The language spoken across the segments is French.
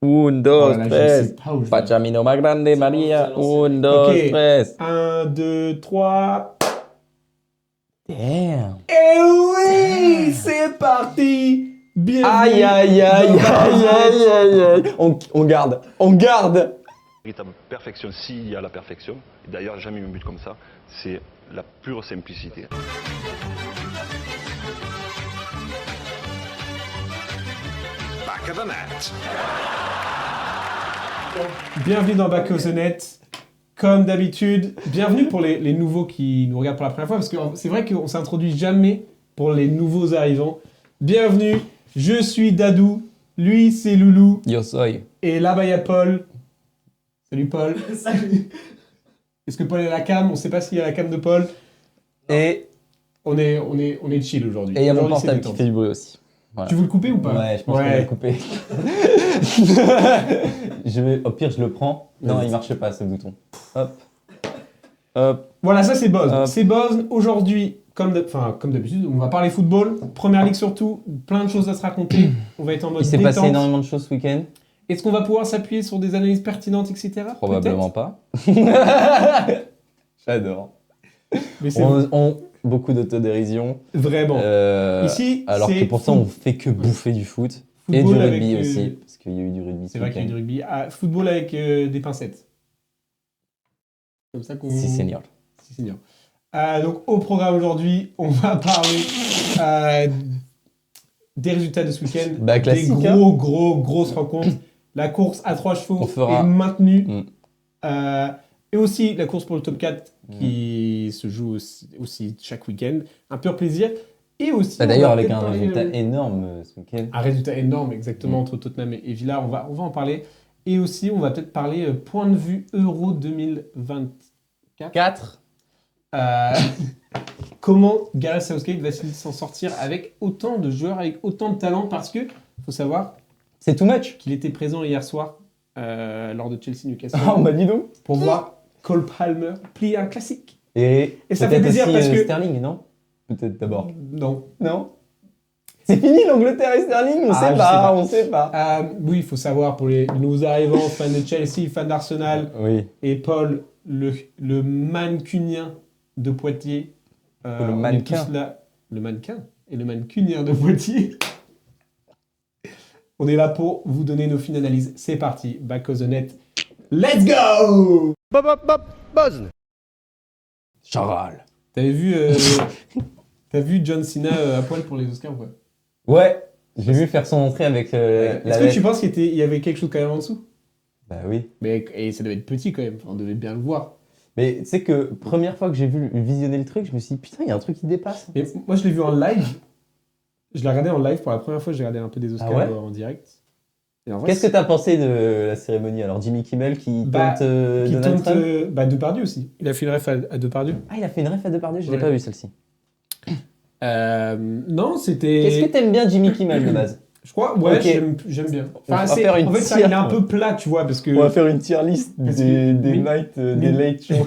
Un, Oh dos, là là, je sais tres. pas où je vais. Pachamino más grande, Maria. Un, dos, Ok. tres. 1, 2, 3. Damn. Et oui, c'est parti. Bienvenue Aïe, aïe, aïe, dans aïe, Bakoznet. aïe, aïe, aïe. On garde. On garde. Véritable perfection, s'il y a la perfection, et d'ailleurs jamais eu un but comme ça, c'est la pure simplicité. Back of the net. Bienvenue dans Bakoznet. Comme d'habitude, bienvenue pour les nouveaux qui nous regardent pour la première fois, parce que c'est vrai qu'on s'introduit jamais pour les nouveaux arrivants. Bienvenue, je suis Dadou, lui c'est Loulou, Yo soy. et là-bas il y a Paul. Salut Paul. Salut. Est-ce que Paul est à la cam? On sait pas s'il y a la cam de Paul. Et On est chill aujourd'hui. il y a mon Aujourd'hui, c'est portable qui détente. fait du bruit aussi. Voilà. Tu veux le couper ou pas? Ouais, je pense qu'on va le couper. Au pire, je le prends. Non, il marche pas ce bouton. Hop. Hop. Voilà, ça c'est Boz. Hop. C'est Boz. Aujourd'hui, comme d'habitude, on va parler football. Première ligue surtout, plein de choses à se raconter. On va être en mode Il s'est détente. passé énormément de choses ce week-end. Est-ce qu'on va pouvoir s'appuyer sur des analyses pertinentes, etc. Probablement pas. J'adore. Peut-être. Mais c'est Beaucoup d'autodérision. vraiment. Ici, alors c'est que pourtant, foot. on fait que bouffer du foot. Et Football du avec, rugby aussi. Parce qu'il y a eu du rugby ce C'est vrai qu'il y a week-end. du rugby. Ah, football avec des pincettes. Comme ça qu'on... Si, senior. Si, senior. Donc, au programme aujourd'hui, on va parler des résultats de ce week-end. Bah, classique, des grosses rencontres. La course à 3 chevaux On fera- est maintenue. Mm. Et aussi la course pour le top 4 qui se joue aussi chaque week-end. Un pur plaisir. Et aussi, Bah, on d'ailleurs, va avec peut-être un parler, résultat énorme ce week-end. un résultat énorme, exactement, entre Tottenham et Villa. On va en parler. Et aussi, on va peut-être parler point de vue Euro 2024. 4. Comment Gareth Southgate va-t-il s'en sortir avec autant de joueurs, avec autant de talent? Parce que, faut savoir C'est too much. qu'il était présent hier soir lors de Chelsea-Newcastle Oh, bah dis donc. pour voir Cole Palmer plier un classique. Et ça peut-être fait plaisir aussi, parce que- Sterling, non? Peut-être d'abord. Non. Non? C'est fini l'Angleterre et Sterling? On Ah, sait je sais pas, pas. on sait pas. Oui, il faut savoir pour les nouveaux arrivants, fans de Chelsea, fans d'Arsenal, Oui. et Paul, le mancunien de Poitiers. Le on est mannequin. tous là. Le mannequin et le mancunien de Poitiers. On est là pour vous donner nos fines analyses. C'est parti, back of the net. Let's go! Charal. T'as vu John Cena à poil pour les Oscars ou pas? Ouais, j'ai vu faire son entrée avec la Est-ce que veste. tu penses qu'il y avait quelque chose quand même en dessous? Bah oui. Et ça devait être petit quand même, enfin, on devait bien le voir. Mais tu sais que première fois que j'ai vu visionner le truc, je me suis dit putain, il y a un truc qui dépasse. Mais moi, je l'ai vu en live. Je l'ai regardé en live pour la première fois. J'ai regardé un peu des Oscars Ah ouais en direct. Et en vrai, Qu'est-ce que t'as pensé de la cérémonie? Alors Jimmy Kimmel qui Bah, tente qui Donald tente Trump. Depardieu aussi. Il a fait une ref à Depardieu. Ah, il a fait une ref à Depardieu, je l'ai Ouais. pas vu celle-ci. Non, c'était. Qu'est-ce que t'aimes bien Jimmy Kimmel de base? Je crois, ouais, Ok. j'aime bien. On va Enfin, faire une en fait, ça, tier. il est un peu plat, tu vois, parce que. On va faire une tier list Parce des que- nights, des late shows.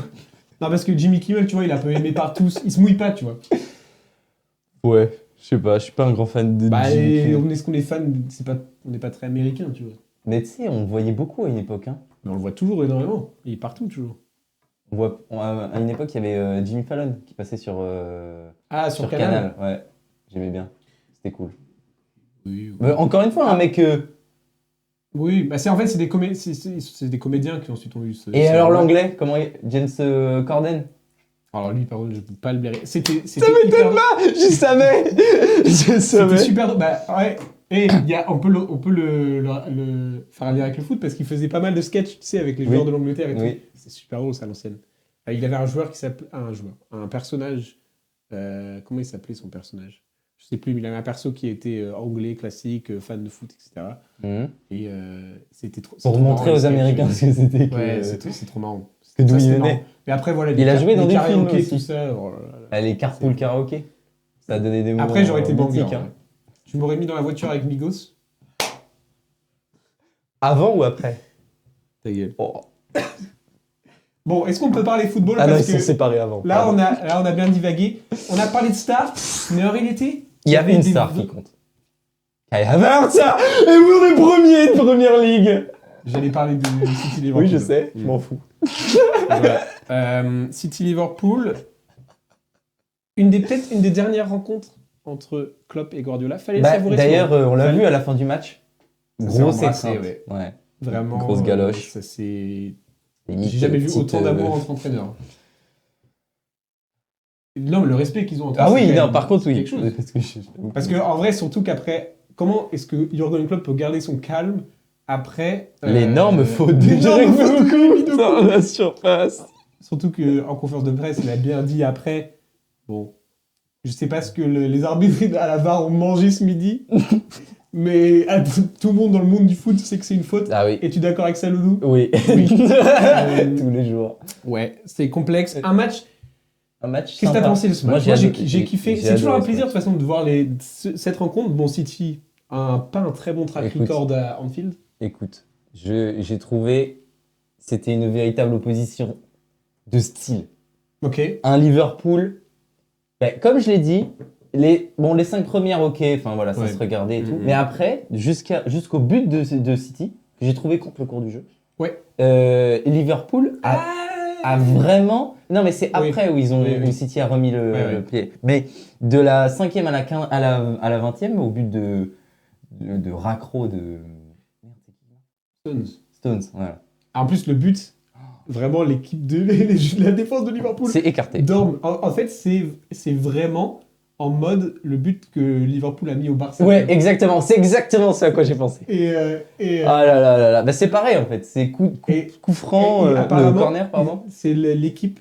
Non, parce que Jimmy Kimmel, tu vois, il est un peu aimé par tous. Il se mouille pas, tu vois. Ouais, je sais pas, je suis pas un grand fan de Bah, Jimmy et Kimmel. on est ce qu'on est fan, on n'est pas très américain, tu vois. Mais tu sais, on le voyait beaucoup à une époque. Hein. Mais on le voit toujours énormément. Il est partout, toujours. À une époque, il y avait Jimmy Fallon qui passait sur Sur Canal. Ouais, j'aimais bien. C'était cool. Oui, Mais encore une fois, un mec. oui, bah en fait, c'est des comédiens qui ensuite ont eu ce. Et ce alors rôle-là. l'anglais, James Corden? Alors lui, par contre, je peux pas le blairer. C'était Ça m'étonne hyper- pas. Je savais. Je C'était savais. super drôle. Bah ouais. Et on peut le faire un lien avec le foot parce qu'il faisait pas mal de sketchs, tu sais, avec les Oui. joueurs de l'Angleterre et tout. Oui. C'est super drôle, ça, à l'ancienne. Il avait un joueur qui s'appelait... un personnage... comment il s'appelait, son personnage? Je sais plus, mais il avait un perso qui était anglais, classique, fan de foot, etc. Mhm. Et c'était trop... c'est Pour trop montrer marrant, aux les sketchs. Américains ce que c'était. que- Ouais, c'est trop marrant. que d'où Ça, il c'est venait. marrant. Mais après, voilà, Il a joué dans des films karaokés, aussi. tout ça. Oh là là. Ah, les carpool karaoké. Ça a donné des mots. Après, j'aurais été banger. mythiques, Hein. Tu m'aurais mis dans la voiture avec Migos. Avant ou après? Ta gueule. Oh. Bon, est-ce qu'on peut parler football Ah non, ils parce sont que séparés avant. là pardon. on a bien divagué. On a parlé de stars, mais en réalité... Il y a avait une des- star qui compte. Kai Havertz, et vous êtes premier de première ligue. J'allais parler de City Liverpool. Oui, je sais, je m'en fous. City Liverpool, peut-être une des dernières rencontres entre Klopp et Guardiola. Fallait le savourer. D'ailleurs, on l'a Fallait- vu à la fin du match. Ça s'est Grosse embrassé, étreinte. ouais. Ouais. Vraiment. Grosse galoche. Ça c'est. Limite, J'ai jamais vu petite, autant d'amour entre entraîneurs. Non, mais le respect qu'ils ont entre Ah eux, oui, c'est non, quand par même contre, oui. quelque chose. Parce que en vrai, surtout qu'après, comment est-ce que Jurgen Klopp peut garder son calme après L'énorme faute de l'énorme faute de Jérémy Doku. dans la surface. Surtout qu'en conférence de presse, il a bien dit après, bon, je sais pas ce que les arbitres à la VAR ont mangé ce midi, mais tout le monde dans le monde du foot sait que c'est une faute. Ah oui. Es-tu d'accord avec ça, Loulou? Oui. Oui. Tous les jours. Ouais, c'est complexe. Un match. Un match Qu'est-ce que t'as sympa. pensé de ce Moi, match? Moi, j'ai kiffé. C'est toujours un plaisir de toute façon de voir cette rencontre. Bon, City, pas un très bon track Écoute. record à Anfield. Écoute, j'ai trouvé c'était une véritable opposition de style. Ok. Un Liverpool, comme je l'ai dit, les 5 premières, ok, enfin voilà, ça Ouais. se regardait et tout. Mhm. Mais après, jusqu'au but de City, que j'ai trouvé contre le cours du jeu, Ouais. Liverpool a vraiment... Non, mais c'est Oui. après où Oui. City a remis Ouais. le pied. Mais de la 5e à la 20e, au but de raccro de... Stones. Stones, voilà. En plus, le but, vraiment, l'équipe la défense de Liverpool C'est écarté. dorme. En fait, c'est vraiment en mode le but que Liverpool a mis au Barça. Ouais, exactement. C'est exactement ce à quoi j'ai pensé. Et Ah là là là là. Bah, c'est pareil en fait. C'est coup franc, et apparemment, corner, pardon. c'est l'équipe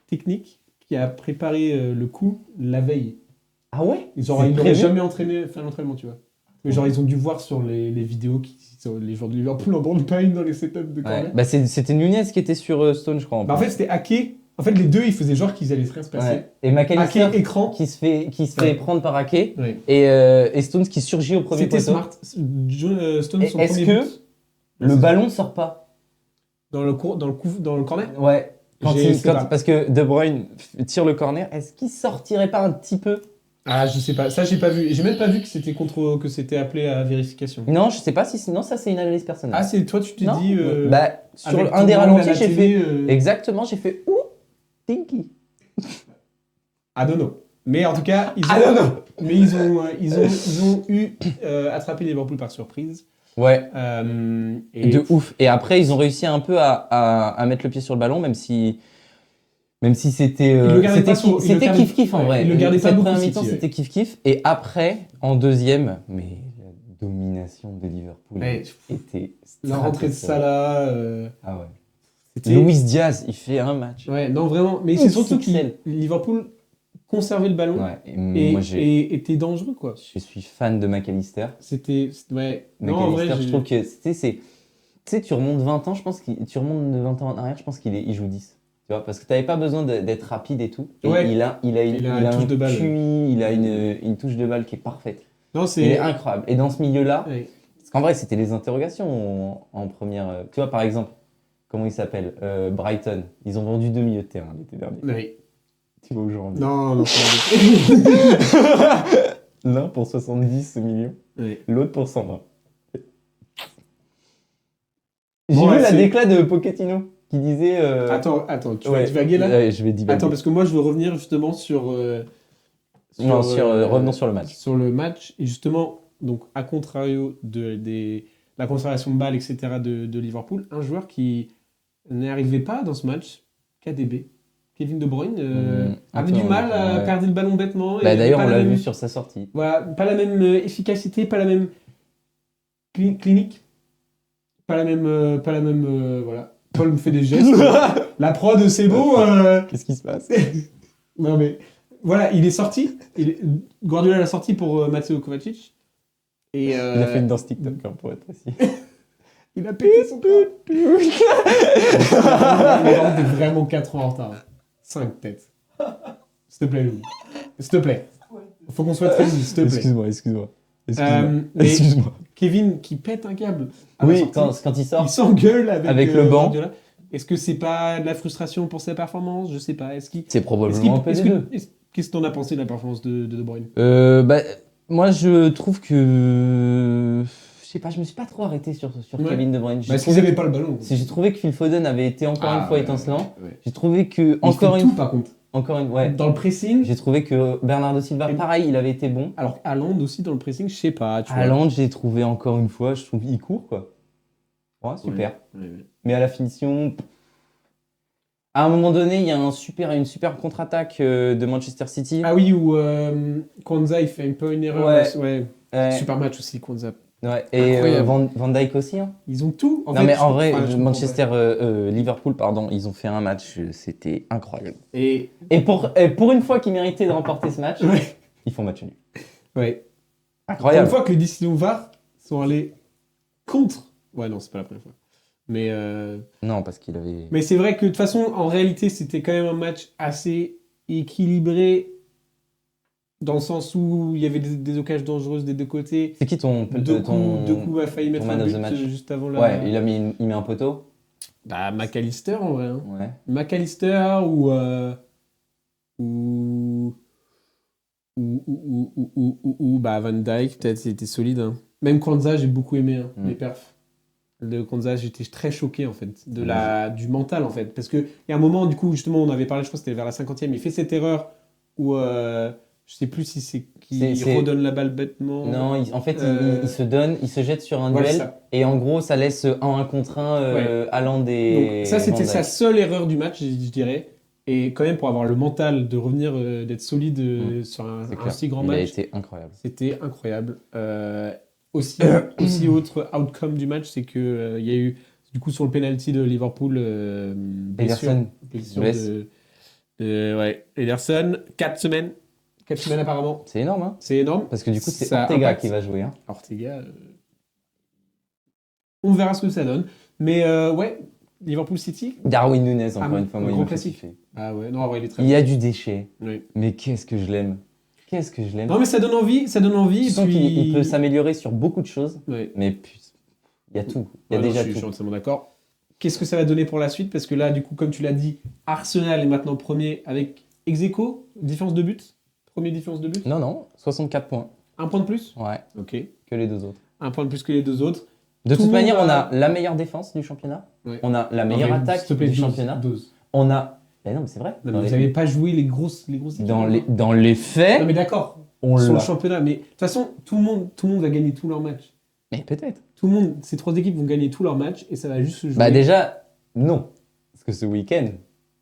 technique qui a préparé le coup la veille. Ah ouais. Ils C'est n'auraient prévu jamais fait l'entraînement, tu vois. Mais genre, ils ont dû voir sur les vidéos les joueurs de Liverpool en bandent pas une dans les setups de corner. Ouais. Bah, c'était Nunez qui était sur Stone, je crois. Bah, en fait, c'était hacké. En fait, les deux, ils faisaient genre qu'ils allaient rien se passer. Ouais. Et McAllister Hacké écran. qui se fait Ouais. prendre par Ake Ouais. et Stones qui surgit au premier C'était poteau. smart. Stones, Et son est-ce premier que but. Le ballon sort pas. Dans le corner. Ouais. Sais pas. Parce que De Bruyne tire le corner, est-ce qu'il sortirait pas un petit peu? Ah, je sais pas. Ça, j'ai pas vu. J'ai même pas vu que c'était appelé à vérification. Non, je sais pas si sinon ça c'est une analyse personnelle. Ah, c'est toi, tu t'es Non. dit. Bah, sur avec un tout des le monde à ralentis, la j'ai télé, fait exactement, j'ai fait ouh, Tinky. Ah non non. Mais en tout cas, Mais ils ont eu attrapé Liverpool par surprise. Ouais. Et De ouf. Et après, ils ont réussi un peu à mettre le pied sur le ballon, même si c'était Ils le gardaient pas c'était kiff-kiff en ouais, vrai. ils le gardaient pas Cette beaucoup, première City, mi-temps, ouais. c'était kiff-kiff. Et après, en deuxième, mais la domination de Liverpool Ouais. était la rentrée de stratosphérique. Salah. Ah ouais. C'était- Luis Diaz, il fait un match. Ouais, non, vraiment. Mais c'est surtout que XXL. Liverpool conservait le ballon Ouais. Et moi, et était dangereux, quoi. je suis fan de McAllister. Ouais. Non, en vrai, McAllister, je trouve que tu sais, tu remontes 20 ans, je pense tu remontes de 20 ans en arrière, je pense il joue 10. Tu vois, parce que tu n'avais pas besoin d'être rapide et tout. Et Ouais. il a une un touche de balle. QI, il a une touche de balle qui est parfaite. Non, Il est incroyable. Et dans ce milieu-là, Ouais. parce qu'en vrai, c'était les interrogations en première. Tu vois, par exemple, comment il s'appelle Brighton. Ils ont vendu 2 milieux de terrain l'été dernier. Ouais. Tu vois aujourd'hui. Non. L'un pour 70 millions, Ouais. l'autre pour 120. J'ai Bon, vu ouais, la c'est- déclat de Pochettino qui disait. Attends, tu vas Ouais. divaguer là? Ouais, je vais divaguer. Attends, parce que moi, je veux revenir justement revenons sur le match. Sur le match. Et justement, donc, à contrario de la conservation de balles, etc., de Liverpool, un joueur qui n'arrivait pas dans ce match, KDB, Kevin De Bruyne, avait du mal à ouais. perdre le ballon bêtement. et Bah, d'ailleurs, pas on la l'a même- vu sur sa sortie. Voilà, pas la même efficacité, pas la même clinique, pas la même voilà. Paul me fait des gestes. La prod, c'est beau. Qu'est-ce qui se passe? Non mais voilà, il est sorti. Guardiola l'a sorti pour Matteo Kovacic. Et Il a fait une danse TikTok, hein, pour être précis. il a pété son corps. Il est vraiment 4 ans en retard. 5 peut-être. S'il te plaît, Louis. S'il te plaît. Faut qu'on soit très vite, s'il te plaît. Excuse-moi. Mais Excuse-moi. Kevin qui pète un câble. à la Oui, sortie. quand il sort. Il s'engueule Avec le banc. Guardiola. Est-ce que c'est pas de la frustration pour sa performance? Je sais pas. C'est probablement un peu des deux. Qu'est-ce que t'en as pensé de la performance de De Bruyne? Moi, je trouve que. Je sais pas, je me suis pas trop arrêté sur Ouais. Kevin De Bruyne. J'ai Parce qu'ils trouvé n'avaient pas le ballon. j'ai trouvé que Phil Foden avait été encore une fois ouais, étincelant. ouais. J'ai trouvé que, Il fait tout, par contre. ouais. Dans le pressing, J'ai trouvé que Bernardo Silva, Et- pareil, il avait été bon. alors Haaland aussi dans le pressing, je sais pas. Tu vois. Haaland, j'ai trouvé encore une fois, je trouve il court, quoi. Ouais, super. Ouais, ouais. Mais à la finition. À un moment donné, il y a une super contre-attaque de Manchester City. Ah oui, où Kwanzaa il fait un peu une erreur. Ouais. Ouais. Ouais. Super match aussi, Kwanzaa. Ouais. Et Incroyable. Van Dijk aussi. Hein. Ils ont tout. Non, mais en vrai, je Manchester, Liverpool, pardon, ils ont fait un match, c'était incroyable. Et Et pour une fois qu'ils méritaient de remporter ce match, ouais. ils font match nul. Ouais. Pour Incroyable. une fois que les décisions VAR sont allées contre. Ouais, non, c'est pas la première fois. Non, parce qu'il avait. Mais c'est vrai que de toute façon, en réalité, c'était quand même un match assez équilibré dans le sens où il y avait des occasions dangereuses des deux côtés. C'est qui ton. Deux coups a failli mettre man un of the but match. juste avant la. Ouais, il met un poteau. Bah, McAllister en vrai. Hein. Ouais. McAllister ou bah Van Dijk, peut-être, c'était solide. Hein. Même Kwanzaa, j'ai beaucoup aimé hein, les perfs. De Kwanzaa, j'étais très choqué en fait, du mental en fait. Parce qu'il y a un moment, du coup, justement, on avait parlé, je crois que c'était vers la 50e, il fait cette erreur où je sais plus si c'est qu'il redonne la balle bêtement. Non, en fait, il se donne, il se jette sur un Ouais, duel. ça. Et en gros, ça laisse un contre un Ouais. Haaland et. Donc, ça, c'était Van sa Dijk. seule erreur du match, je dirais. Et quand même, pour avoir le mental de revenir, d'être solide sur C'est un clair. si grand Il a match, été incroyable. c'était incroyable. Aussi autre outcome du match, c'est que il y a eu, du coup, sur le penalty de Liverpool, Ederson. blessure blesse. ouais, Ederson, 4 semaines. 4 semaines apparemment. C'est énorme, hein. C'est énorme. Parce que du coup, c'est Ça Ortega impacte. qui va jouer. Hein. Ortega, on verra ce que ça donne. Mais ouais, Liverpool City. Darwin Nunez, encore Ah, une fois, un moi, il grand me fait classique. kiffer. Ah ouais, non, ouais, il est très Il y a du déchet. Oui. Mais qu'est-ce que je l'aime. Qu'est-ce que je l'aime. Non, mais ça donne envie, ça donne envie. Tu Et sens puis... qu'il peut s'améliorer sur beaucoup de choses. Ouais. Mais putain, il y a tout. Il y a Ouais, non, déjà je suis tout. entièrement d'accord. Qu'est-ce que ça va donner pour la suite? Parce que là, du coup, comme tu l'as dit, Arsenal est maintenant premier avec ex-aequo, différence de but. Premier différence de but. Non, 64 points. Un point de plus. Ouais, Ok. que les deux autres. Un point de plus que les deux autres. De Tout toute le manière, monde on va- a la meilleure défense du championnat. Ouais. On a la meilleure Non, mais attaque s'il te plaît, du 12, championnat. 12. On a. Mais non, mais c'est vrai. Non, mais Dans vous les- n'avez pas joué les grosses équipes. dans les faits, Non, mais d'accord. on Sur le l'a. championnat. Mais de toute façon, tout le monde va gagner tous leurs matchs. Mais peut-être. Tout le monde, ces trois équipes vont gagner tous leurs matchs et ça va juste se jouer. Bah déjà, non. Parce que ce week-end,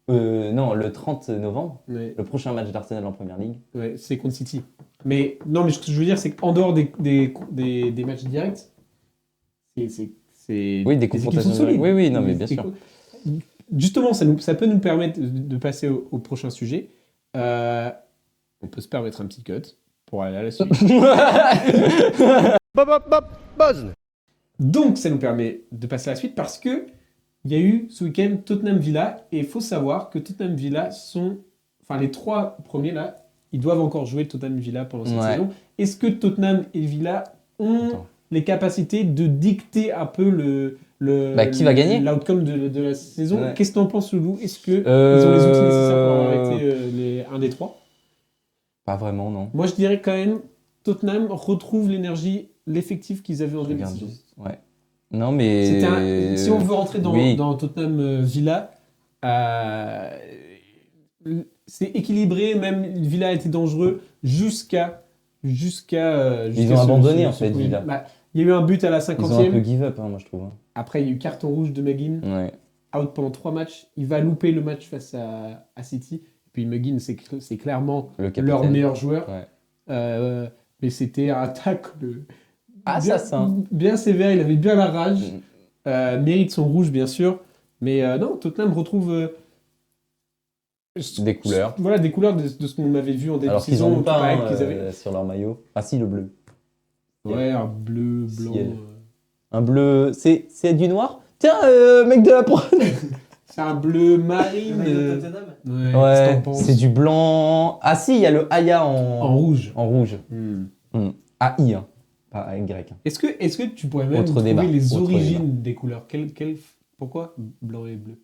non, le 30 novembre, Ouais. le prochain match d'Arsenal en Première Ligue. Ouais, c'est contre City. Mais non, mais ce que je veux dire, c'est qu'en dehors des matchs directs, c'est Oui, des équipes confrontations sont solides. Oui, oui, non, mais Des- bien sûr. Justement, ça peut nous permettre de passer au prochain sujet. On peut se permettre un petit cut pour aller à la suite. Donc, ça nous permet de passer à la suite parce que il y a eu ce week-end Tottenham-Villa et il faut savoir que Tottenham-Villa sont... Enfin, les trois premiers, là, ils doivent encore jouer Tottenham-Villa pendant cette Ouais. saison. Est-ce que Tottenham et Villa ont Attends. les capacités de dicter un peu Bah, qui va gagner l'outcome de la saison? Ouais. Qu'est-ce que tu en penses, Loulou? Est-ce qu'ils ont les outils nécessaires pour avoir été un des trois? Pas vraiment, non. Moi, je dirais quand même Tottenham retrouve l'énergie, l'effectif qu'ils avaient en Je début de regarde saison. juste. Ouais. Non, mais. Si on veut rentrer dans, oui. dans Tottenham Villa, c'est équilibré, même Villa a été dangereux jusqu'à Ils ont abandonné, en fait, premier. Villa. Bah, il y a eu un but à la Ils ont un peu 50e. give up, hein, moi, je trouve. hein. Après, il y a eu carton rouge de McGinn, Ouais. out pendant 3 matchs. Il va louper le match face à City. Puis McGinn, c'est clairement Le capitaine. leur meilleur joueur. Ouais. Mais c'était un tacle Assassin. bien sévère, il avait bien la rage. Mm. Mérite son rouge, bien sûr. Mais non, Tottenham retrouve Des couleurs. voilà, des couleurs de ce qu'on avait vu en début de Alors qu'ils saison. en ont tout pas pareil hein, qu'ils avaient. sur leur maillot. Ah si, le bleu. Ouais, un bleu, blanc. Ciel. Un bleu. C'est du noir. Tiens, mec de la prod. C'est un bleu marine. Ouais, estampant. c'est du blanc. Ah si, il y a le Aya En rouge. en rouge. Hmm. AI, hein. Pas avec grec. hein. Est-ce que tu pourrais même Autre trouver débat, les autre origines des couleurs? Pourquoi blanc et bleu?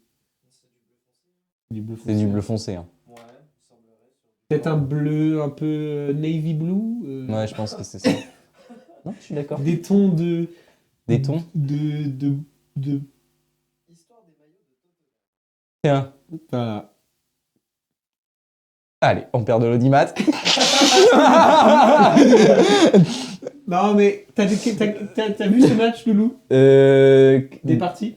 Du bleu C'est foncé. du bleu foncé. Hein. Peut-être un bleu un peu navy blue. Ouais, je pense que c'est ça. Non, je suis d'accord. Des tons de... Des tons. de... Tiens. Voilà. Allez, on perd de l'audimat. Non, mais t'as vu ce match, Loulou? Des parties?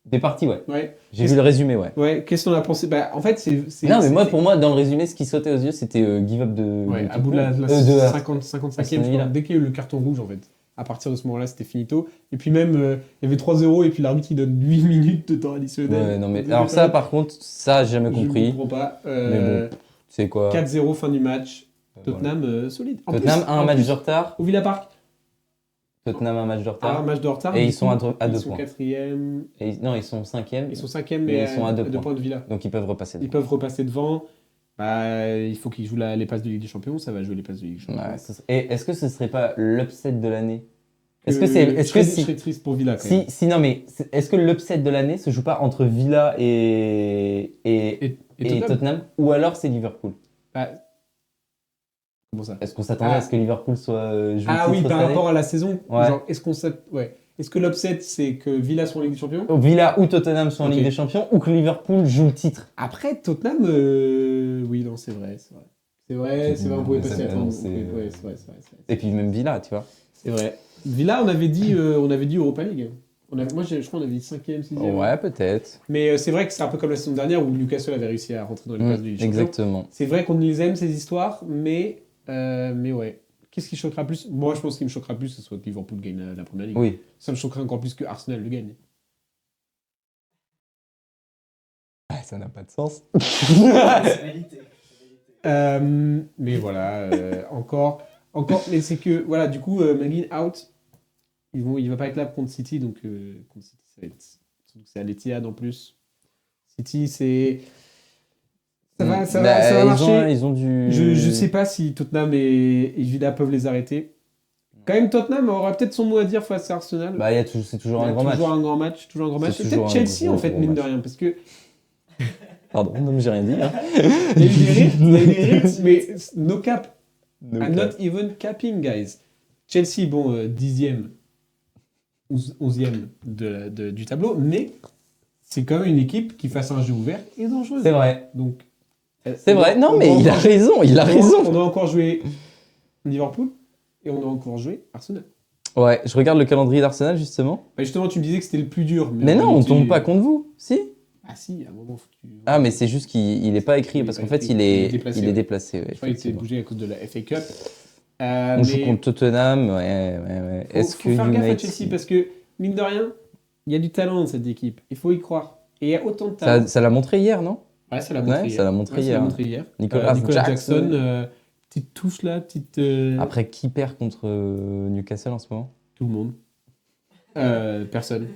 Des parties, ouais. Ouais. J'ai vu le résumé, ouais. Ouais, qu'est-ce qu'on a pensé? Bah, en fait, c'est... Non, mais moi, pour moi, dans le résumé, ce qui sautait aux yeux, c'était give up de. Ouais, de à bout de la de 55e, Aston je crois. Villa. Dès qu'il y a eu le carton rouge, en fait. À partir de ce moment-là, c'était finito. Et puis même, il y avait 3-0 et puis l'arbitre, il donne 8 minutes de temps additionnel. Ouais, non, mais alors ça, par contre, ça, j'ai jamais Je ne compris. comprends pas. Mais bon, c'est quoi 4-0, fin du match. Voilà. Tottenham, solide. En Tottenham plus, a un en match plus, de retard. Au Villa Park, Tottenham a un match de un retard. match de retard. Et du ils sont coup, à deux ils sont points. 4e. Non, ils sont 5e. Ils sont 5e, Mais mais ils sont à deux à 2 points. points de Villa. Donc ils peuvent repasser. Ils peuvent repasser devant. Bah, il faut qu'ils jouent les places de Ligue des Champions. Ça va jouer les places de Ligue des Champions. Ouais, et est-ce que ce serait pas l'upset de l'année? Est-ce que Je c'est. serais triste pour Villa, quand même. Non, mais est-ce que l'upset de l'année se joue pas entre Villa et Et Tottenham, ou alors c'est Liverpool? Bah, comment ça? Est-ce qu'on s'attendait Ah. à ce que Liverpool soit joue Ah le oui, titre par cette année? rapport à la saison. Ouais. Genre, est-ce que l'upset, c'est que Villa soit en Ligue des Champions? Villa ou Tottenham sont en Ok. Ligue des Champions, ou que Liverpool joue le titre? Après, Tottenham, oui, non, c'est vrai. C'est vrai, on pouvait Ça passer à va temps. annoncer, Ouais, c'est vrai. Et puis même Villa, tu vois. C'est vrai. Villa, on avait dit Europa League. Moi, je crois qu'on avait dit 5e, 6e. Ouais, peut-être. Mais c'est vrai que c'est un peu comme la saison dernière où Newcastle avait réussi à rentrer dans les places de Ligue des Champions. Exactement. C'est vrai qu'on les aime, ces histoires, mais ouais. Qu'est-ce qui choquera plus? Moi, je pense qu'il me choquera plus, ce soit que Liverpool gagne la première ligue. Oui. Ça me choquerait encore plus que Arsenal le gagne. Ah, ça n'a pas de sens. Mais voilà, encore, mais c'est que, voilà, du coup, McGinn out, il va pas être là contre City, donc contre City, ça va être, surtout que c'est à l'Etihad en plus. City, c'est... Ça va marcher. Ils ont du... Je sais pas si Tottenham et Villa peuvent les arrêter. Quand même, Tottenham aura peut-être son mot à dire face à Arsenal. Bah, c'est toujours Il y un a grand match. toujours un grand match. Toujours un grand match. C'est Et toujours peut-être un Chelsea, gros, en fait, gros mine de match. rien, parce que Pardon, non, mais j'ai rien dit. Hein. il y a eu des rites, mais no cap. No I'm cap. not even capping, guys. Chelsea, bon, 10e, 11e du tableau, mais c'est quand même une équipe qui, face à un jeu ouvert, est dangereuse. C'est vrai. Donc, C'est vrai. Non, on mais doit il a encore- raison. Il a on doit- raison. On doit encore jouer Liverpool et on doit encore jouer Arsenal. Ouais, je regarde le calendrier d'Arsenal, justement. Bah, justement, tu me disais que c'était le plus dur. Mais en non, on réalité- tombe pas contre vous. Si? Ah si, à un moment, faut que tu... Ah, mais c'est juste qu'il est pas écrit, Il est parce pas qu'en fait, écrit. il est déplacé, il est ouais. déplacé. Ouais, Je crois qu'il était effectivement. bougé à cause de la FA Cup. On joue contre Tottenham, ouais. Est-ce faut que faire gaffe à United... Chelsea parce que, mine de rien, il y a du talent dans cette équipe. Il faut y croire. Et il y a autant de talent. Ça l'a montré hier, non? Ouais, ça l'a montré Ouais, hier. ça l'a montré Ouais, ça l'a hier. montré hier. Nicolas Jackson, Jackson. petite touche là, petite... Après, qui perd contre Newcastle en ce moment? Tout le monde. Personne.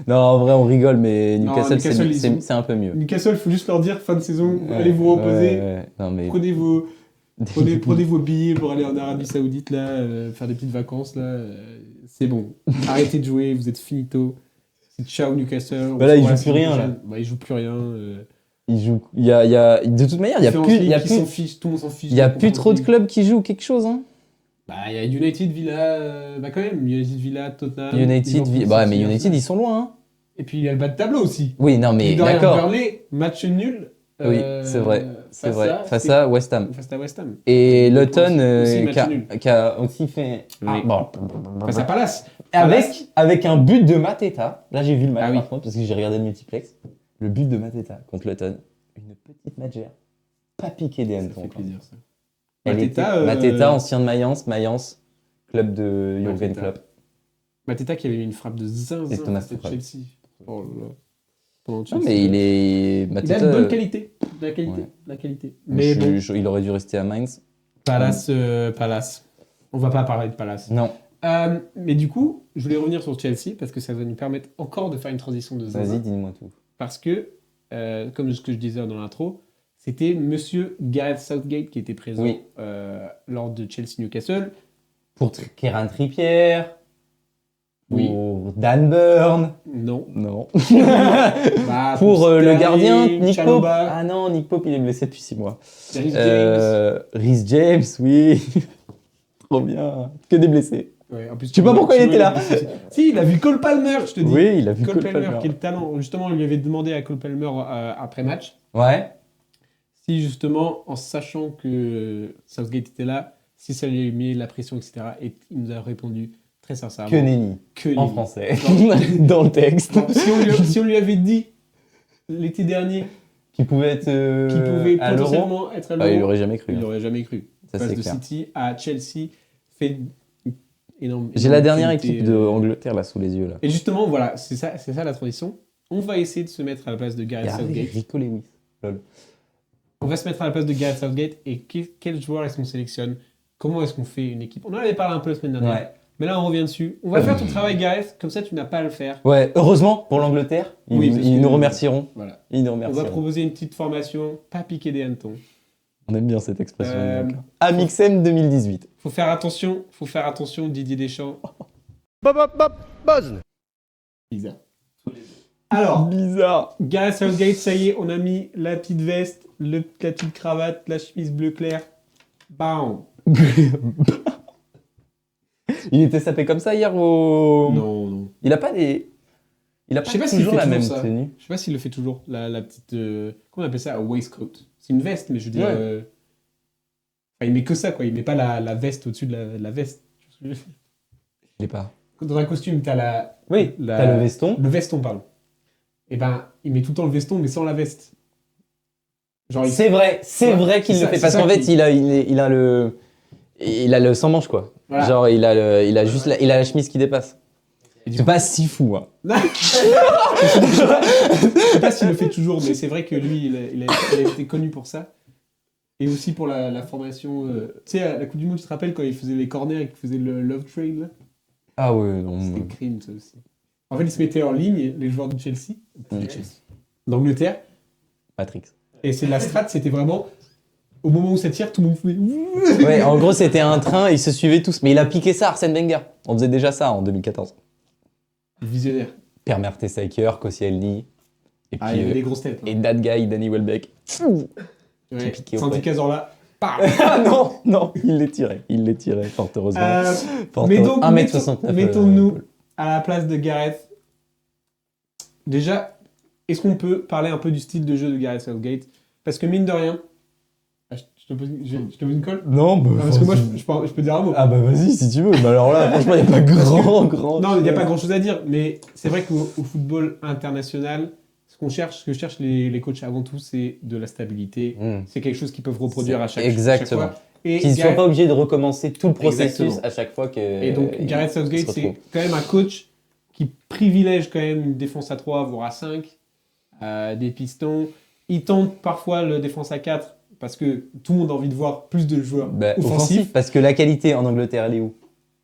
Non, en vrai, on rigole, mais Non, Newcastle, Newcastle, ils sont- c'est un peu mieux. Newcastle, il faut juste leur dire fin de saison, Ouais, allez vous reposer. ouais. Non, mais... Prenez vos billets pour aller en Arabie Saoudite, là, faire des petites vacances, là. C'est bon. Arrêtez de jouer, vous êtes finito. C'est ciao Newcastle. Bah là, on ils se voit la jouent plus rien, saison là. prochaine. Bah, ils jouent plus rien. De toute manière, il y a Différence plus, League, il y a qui plus, s'en fiche, tout le monde s'en fiche. il y a de plus trop de Conference League. clubs qui jouent quelque chose, hein. Bah, il y a United, Villa, bah quand même, United, Villa, Tottenham. United, Liverpool, bah, City, mais United, Arsenal. ils sont loin, hein. Et puis il y a le bas de tableau aussi. Oui, non, mais Mine de rien, d'accord. Burnley, match nul. Oui, c'est vrai. C'est vrai. Face à West Ham. Face à West Ham. Et Donc, Luton, aussi match nul. qui a aussi fait. Oui. Ah, bon. Face à Palace. Avec un but de Mateta. Là, j'ai vu le match Ah oui. par contre, parce que j'ai regardé le multiplex. Le but de Mateta contre Luton. Une petite matchère. Pas piqué des Ça hannetons. fait quoi. plaisir ça. Mateta, Mateta, ancien de Mayence, club de Jürgen Mateta. Klopp. Mateta qui avait mis une frappe de zinzin Et Thomas face à Tuchel. Chelsea. Oh là là. Pendant Non, Chelsea. mais il est. Il a Mateta, de bonne qualité. De la qualité. Ouais. De la qualité. Mais bon, il aurait dû rester à Mainz. Palace. On va pas parler de Palace. Non, Mais du coup, je voulais revenir sur Chelsea parce que ça va nous permettre encore de faire une transition de zinzin. vas-y, dis-moi tout. Parce que, comme ce que je disais dans l'intro, c'était Monsieur Gareth Southgate qui était présent Oui. lors de Chelsea-Newcastle. Pour Kieran Trippier. Oui. Pour Dan Burn. Non. Non. Bah, Pour le Sterling, gardien, Nick Pope. Chalobah, Ah non, Nick Pope, il est blessé depuis 6 mois. Reece James. Rhys James, oui. Trop bien. Que des blessés. Ouais, en plus, Je sais pas pourquoi il était là. Si, il a vu Cole Palmer, je te dis. Oui, il a vu Cole Cole Palmer, Palmer. qui est le talent. Justement, on lui avait demandé à Cole Palmer après match Ouais. si, justement, en sachant que Southgate était là, si ça lui a mis la pression, etc. Et il nous a répondu très sincèrement. Que nenni. Que En nenni. français. Dans le texte. Non, si on lui avait dit l'été dernier Qui pouvait être qu'il pouvait à l'Euro. potentiellement être à Ah, il l'Euro, aurait jamais cru. il hein. n'aurait jamais cru. Ça, Passe c'est de clair. City à Chelsea, fait énorme. J'ai la dernière qualité, équipe de Angleterre là sous les yeux là. Et justement, voilà, c'est ça la transition. On va essayer de se mettre à la place de Gareth Ah oui, Southgate. Rico Lewis. Lol. On va se mettre à la place de Gareth Southgate et quel joueur est-ce qu'on sélectionne? Comment est-ce qu'on fait une équipe? On en avait parlé un peu la semaine dernière, Ouais. mais là on revient dessus. On va faire ton travail, Gareth, comme ça tu n'as pas à le faire. Ouais, heureusement pour l'Angleterre, Oui, parce ils que- nous remercieront. Voilà. Ils nous On va remercieront. proposer une petite formation, pas piquer des hannetons. On aime bien cette expression. Euh, Amixem 2018. Faut faire attention, Didier Deschamps. Bizarre. Alors, Bizarre. Gareth Southgate, ça y est, on a mis la petite veste, la petite cravate, la chemise bleu clair. Bam. Il était sapé comme ça hier au. Non. Il a pas des. Il a Je pas sais pas s'il toujours fait la toujours même ça. tenue. Je sais pas s'il le fait toujours, la petite... comment on appelle ça? Un waistcoat. C'est une veste, mais je veux dire... Ouais. Enfin, il met que ça, quoi. Il met pas la veste au-dessus de la veste. Je l'ai pas. Dans un costume, t'as Oui, t'as le veston. le veston, pardon. Et ben, il met tout le temps le veston, mais sans la veste. Genre, il... C'est vrai qu'il c'est le ça, fait c'est parce ça qu'en fait qui- il a le sans manche quoi. Voilà. Genre il a juste la chemise qui dépasse. Et du C'est pas si fou hein. Je sais pas s'il le fait toujours, mais c'est vrai que lui, il a été connu pour ça. Et aussi pour la formation... tu sais, à la Coupe du Monde, tu te rappelles quand il faisait les corners et qu'il faisait le love train, là? Ah ouais non. C'était crime, ça aussi. En fait, ils se mettaient en ligne, les joueurs de Chelsea, d'Angleterre, Matrix. et c'est la strat, c'était vraiment... Au moment où ça tire, tout le monde fait... Ouais, en gros c'était un train, ils se suivaient tous. Mais il a piqué ça à Arsène Wenger. On faisait déjà ça en 2014. Visionnaire. Per Mertesacker, Koscielny. Et Ah, puis il y avait des grosses têtes. et that guy, Danny Welbeck. Ouais. piqué au Santi poignet. Cazorla. Pam. Ah non, il les tirait, fort heureusement. Fort Mais heureusement. donc, 1m69. mettons-nous à la place de Gareth. Déjà, est-ce qu'on peut parler un peu du style de jeu de Gareth Southgate? Parce que mine de rien... Ah, je te pose une colle? Non, bah, Non, parce que moi, je peux dire un mot. Ah bah vas-y si tu veux. Mais alors là, franchement, il n'y a pas grand. Non, il n'y a pas grand-chose à dire, mais c'est vrai qu'au football international, ce que cherchent les coachs avant tout, c'est de la stabilité. Mm. C'est quelque chose qu'ils peuvent reproduire à chaque Exactement. fois. Et Qu'ils ne soient Gareth- pas obligés de recommencer tout le processus Exactement. à chaque fois que. Et donc, Gareth se Southgate, retrouvent. c'est quand même un coach qui privilège quand même une défense à 3, voire à 5, des pistons. Il tente parfois le défense à 4 parce que tout le monde a envie de voir plus de joueurs Bah, offensifs parce que la qualité en Angleterre, elle est où?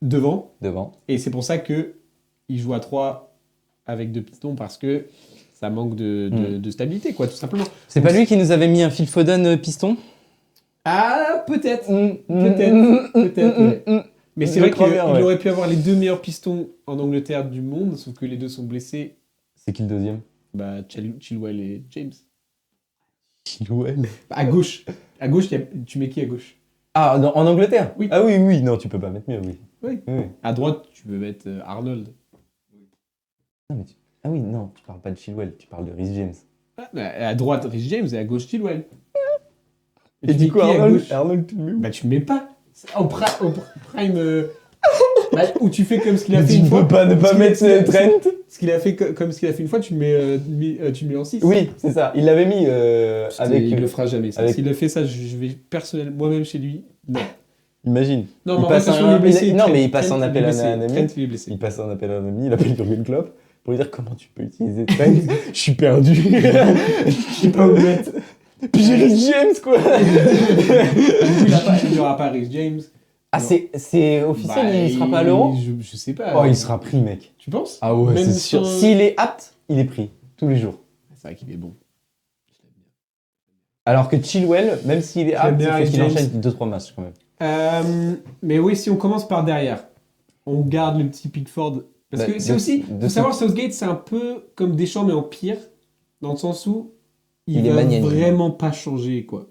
devant. Devant. Et c'est pour ça que il joue à 3 avec 2 pistons parce que ça manque de stabilité, quoi, tout simplement. C'est pas lui qui nous avait mis un Phil Foden piston? Ah, peut-être. Peut-être, ouais. Mais c'est Je vrai crois qu'il bien, ouais. aurait pu avoir les 2 meilleurs pistons en Angleterre du monde, sauf que les 2 sont blessés. C'est qui le deuxième? Bah, Chilwell et James. Chilwell. Bah, à gauche, tu mets qui à gauche? Ah, non, en Angleterre? Oui. Ah oui, non, tu peux pas mettre mieux, oui. Oui. Oui. À droite, tu peux mettre Arnold. Non, mais ah oui, non, tu parles pas de Chilwell, tu parles de Rhys James. Ah, bah, à droite, Rhys James et à gauche, Chilwell. Et tu du mets coup, qui à Arnold, gauche Arnold, tu le mets où? Bah, tu le mets pas. Au prime. Bah, ou tu fais comme ce qu'il a Mais fait tu une fois. peux pas ne pas Ce mettre qu'il a- Trent? Ce qu'il a fait comme ce qu'il a fait une fois, tu le mets en 6. Oui, c'est ça. Il l'avait mis avec. Il le fera jamais. Ça. avec- S'il a fait ça, je vais personnellement, moi-même chez lui. Non. Imagine. Non, Il mais en passe fait, un- il est blessé. non, Trent- mais il passe Trent, un il est appel à blessé. un ami. Trent, il est blessé. Il passe un appel à un ami, il appelle Jurgen Klopp pour lui dire comment tu peux utiliser Trent. Je suis perdu. Je sais pas où le mettre. Puis j'ai Rhys James, quoi. Il n'y aura pas Rhys James. Ah, c'est officiel, Bah, il sera pas à l'Euro? Je sais pas. Oh, il sera pris, mec. Tu penses? Ah ouais, Même c'est sûr. sans- S'il est apte, il est pris. Tous les jours. C'est vrai qu'il est bon. Alors que Chilwell, même s'il est J'aime apte, il bien faut Rhys qu'il James. enchaîne 2-3 matchs quand même. Mais oui, si on commence par derrière, on garde le petit Pickford Parce Bah, que c'est aussi, de faut savoir, Southgate, c'est un peu comme Deschamps, mais en pire, dans le sens où Il est va magnanime. vraiment pas changer, quoi.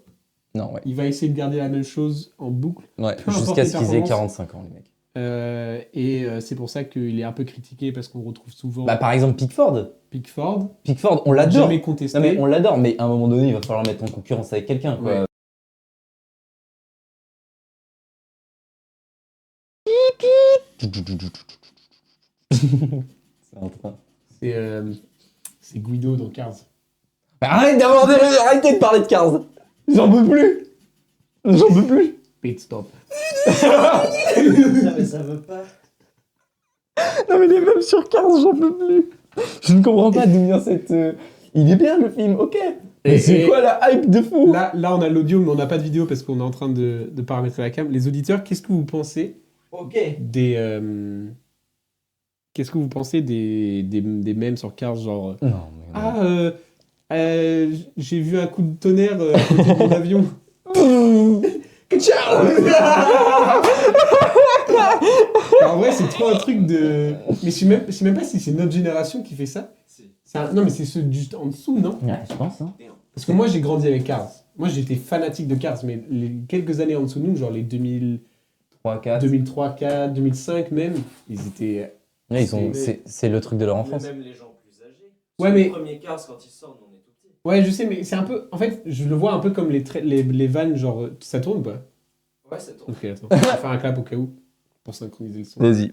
Non, ouais. Il va essayer de garder la même chose en boucle. Ouais, Peu importe jusqu'à les ce qu'ils aient performances. 45 ans, les mecs. C'est pour ça qu'il est un peu critiqué, parce qu'on retrouve souvent Bah, par exemple, Pickford. Pickford, Pickford, on l'adore. jamais contesté. Non, mais on l'adore, mais à un moment donné, il va falloir le mettre en concurrence avec quelqu'un, quoi. Ouais. C'est un train. C'est Guido dans Cars. Arrêtez de parler de Cars. J'en peux plus. J'en peux plus. Pit stop. Non, mais ça veut pas. Non, mais les mêmes sur Cars, j'en peux plus. Je ne comprends pas d'où vient cette. Il est bien le film, ok. Mais c'est et- quoi la hype de fou? Là, on a l'audio, mais on n'a pas de vidéo parce qu'on est en train de paramétrer la cam. Les auditeurs, qu'est-ce que vous pensez Ok. Qu'est-ce que vous pensez des mèmes sur Cars, genre Non, mais. Ah, j'ai vu un coup de tonnerre à côté de mon avion. Que ciao. En vrai, c'est trop un truc de. Mais je sais même pas si c'est notre génération qui fait ça. Non, mais c'est ceux juste en dessous, non? Ouais, je pense, hein. Parce que moi, j'ai grandi avec Cars. Moi, j'étais fanatique de Cars, mais les quelques années en dessous de nous, genre les 3, 4. 2003, 4, 2005 même, ils étaient. Ouais, ils ont... c'est le truc de leur Mais enfance. même les gens plus âgés. Ouais, Sur mais- le premier Cars, quand ils sortent, on est tout petit. Ouais, je sais, mais c'est un peu. En fait, je le vois un peu comme les vannes, genre. Ça tourne ou pas? Ouais, ça tourne. Ok, attends. On va faire un clap au cas où. Pour synchroniser le son. Vas-y.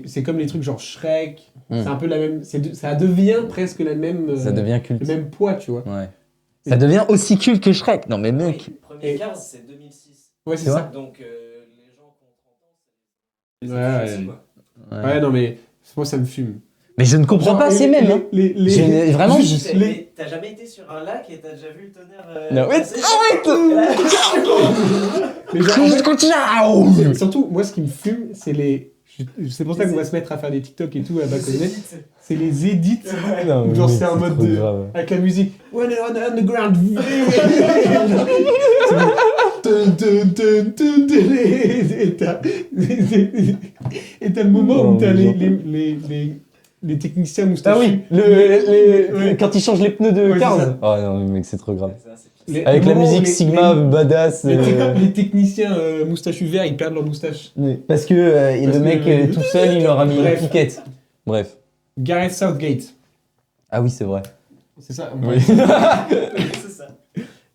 C'est comme les trucs genre Shrek. Mm. C'est un peu la même. Ça devient presque la même. Ça devient le culte. même poids, tu vois. Ouais. Ça devient aussi culte que Shrek. Non, mais mec. Oui, le premier Et- Cars, c'est 2006. Ouais, c'est Tu ça. Donc, les gens qui ont 30 ans, c'est. Ouais, c'est ouais. quoi. Ouais, non, mais moi, ça me fume. Mais je ne comprends pas Genre, ces mêmes. Hein. Vraiment, juste je- Mais t'as jamais été sur un lac et t'as déjà vu le tonnerre Non, mais passer Mais genre, en fait, Ciao. surtout, moi, ce qui me fume, c'est les. C'est pour ça qu'on va se mettre à faire des TikTok et tout à Baconnet. C'est les edits. Non, mais Genre, mec, c'est un mode trop de. grave. Avec la musique. When on the underground. Et t'as le moment où t'as les techniciens moustachus. Ah oui, Ouais. quand ils changent les pneus de Ouais, c'est Cars. ça. Oh non, mais mec, c'est trop grave. Ça, c'est Les- Avec le la moment où musique Sigma badass. les techniciens moustachus verts, ils perdent leur moustache. Parce que Parce le mec que- tout seul, il leur a mis une Bref. piquette. Bref. Gareth Southgate. Ah oui, c'est vrai. C'est ça. Oui. c'est ça.